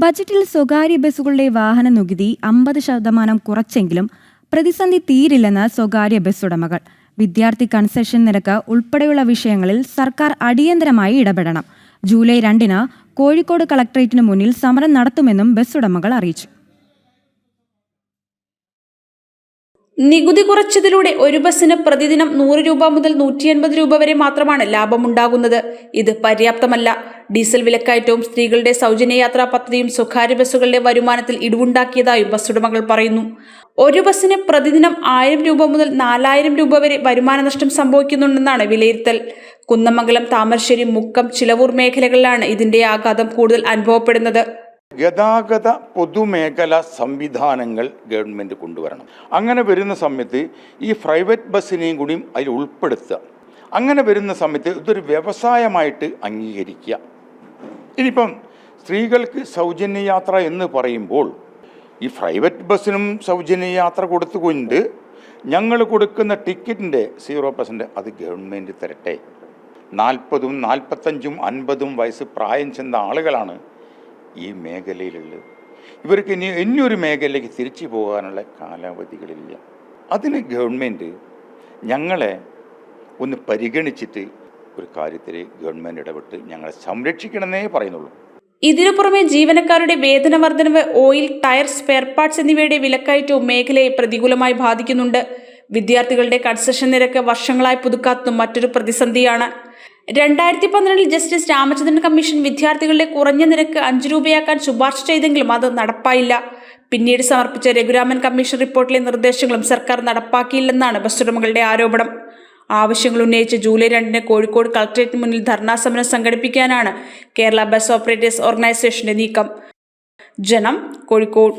ബജറ്റിൽ സ്വകാര്യ ബസ്സുകളുടെ വാഹന നികുതി 50% കുറച്ചെങ്കിലും പ്രതിസന്ധി തീരില്ലെന്ന് സ്വകാര്യ ബസ് ഉടമകൾ. വിദ്യാർത്ഥി കൺസെഷൻ നിരക്ക് ഉൾപ്പെടെയുള്ള വിഷയങ്ങളിൽ സർക്കാർ അടിയന്തരമായി ഇടപെടണം. ജൂലൈ 2-ന് കോഴിക്കോട് കളക്ടറേറ്റിന് മുന്നിൽ സമരം നടത്തുമെന്നും ബസ് ഉടമകൾ അറിയിച്ചു. നികുതി കുറച്ചതിലൂടെ ഒരു ബസ്സിന് പ്രതിദിനം 100 രൂപ മുതൽ 150 രൂപ വരെ മാത്രമാണ് ലാഭമുണ്ടാകുന്നത്. ഇത് പര്യാപ്തമല്ല. ഡീസൽ വിലക്കയറ്റവും സ്ത്രീകളുടെ സൗജന്യ യാത്രാ പദ്ധതിയും സ്വകാര്യ ബസ്സുകളുടെ വരുമാനത്തിൽ ഇടിവുണ്ടാക്കിയതായും ബസ് ഉടമകൾ പറയുന്നു. ഒരു ബസ്സിന് പ്രതിദിനം 1000 രൂപ മുതൽ 4000 രൂപ വരെ വരുമാന നഷ്ടം സംഭവിക്കുന്നുണ്ടെന്നാണ് വിലയിരുത്തൽ. കുന്നമംഗലം, താമരശ്ശേരി, മുക്കം, ചിലവൂർ മേഖലകളിലാണ് ഇതിന്റെ ആഘാതം കൂടുതൽ അനുഭവപ്പെടുന്നത്. ഗതാഗത പൊതുമേഖല സംവിധാനങ്ങൾ ഗവൺമെൻറ് കൊണ്ടുവരണം. അങ്ങനെ വരുന്ന സമയത്ത് ഈ പ്രൈവറ്റ് ബസ്സിനെയും കൂടിയും അതിൽ ഉൾപ്പെടുത്തുക. അങ്ങനെ വരുന്ന സമയത്ത് ഇതൊരു വ്യവസായമായിട്ട് അംഗീകരിക്കുക. ഇനിയിപ്പം സ്ത്രീകൾക്ക് സൗജന്യ യാത്ര എന്ന് പറയുമ്പോൾ ഈ പ്രൈവറ്റ് ബസ്സിനും സൗജന്യ യാത്ര കൊടുത്തുകൊണ്ട് ഞങ്ങൾ കൊടുക്കുന്ന ടിക്കറ്റിൻ്റെ 0% അത് ഗവൺമെൻറ് തരട്ടെ. 40, 45, 50 വയസ്സ് പ്രായം ചെന്ന ആളുകളാണ് ഈ മേഖലയിലുള്ളത്. ഇവർക്ക് ഇനിയൊരു മേഖലയിലേക്ക് തിരിച്ചു പോകാനുള്ള കാലാവധികളില്ല. അതിന് ഗവൺമെൻറ് ഞങ്ങളെ ഒന്ന് പരിഗണിച്ചിട്ട് ഒരു കാര്യത്തിൽ ഗവൺമെൻറ് ഇടപെട്ട് ഞങ്ങളെ സംരക്ഷിക്കണമെന്നേ പറയുന്നുള്ളൂ. ഇതിനു പുറമെ ജീവനക്കാരുടെ വേതന വർധനവ്, ഓയിൽ, ടയർ, സ്പെയർ പാർട്സ് എന്നിവയുടെ വിലക്കയറ്റവും മേഖലയെ പ്രതികൂലമായി ബാധിക്കുന്നുണ്ട്. വിദ്യാർത്ഥികളുടെ കൺസെഷൻ നിരക്ക് വർഷങ്ങളായി പുതുക്കാത്തതും മറ്റൊരു പ്രതിസന്ധിയാണ്. 2012 ജസ്റ്റിസ് രാമചന്ദ്രൻ കമ്മീഷൻ വിദ്യാർത്ഥികളുടെ കുറഞ്ഞ നിരക്ക് 5 രൂപയാക്കാൻ ശുപാർശ ചെയ്തെങ്കിലും അത് നടപ്പായില്ല. പിന്നീട് സമർപ്പിച്ച രഘുരാമൻ കമ്മീഷൻ റിപ്പോർട്ടിലെ നിർദ്ദേശങ്ങളും സർക്കാർ നടപ്പാക്കിയില്ലെന്നാണ് ബസ് ഉടമകളുടെ ആരോപണം. ആവശ്യങ്ങൾ ഉന്നയിച്ച് ജൂലൈ 2-ന് കോഴിക്കോട് കളക്ടറേറ്റിന് മുന്നിൽ ധർണാ സമരം സംഘടിപ്പിക്കാനാണ് കേരള ബസ് ഓപ്പറേറ്റേഴ്സ് ഓർഗനൈസേഷന്റെ നീക്കം. ജനം, കോഴിക്കോട്.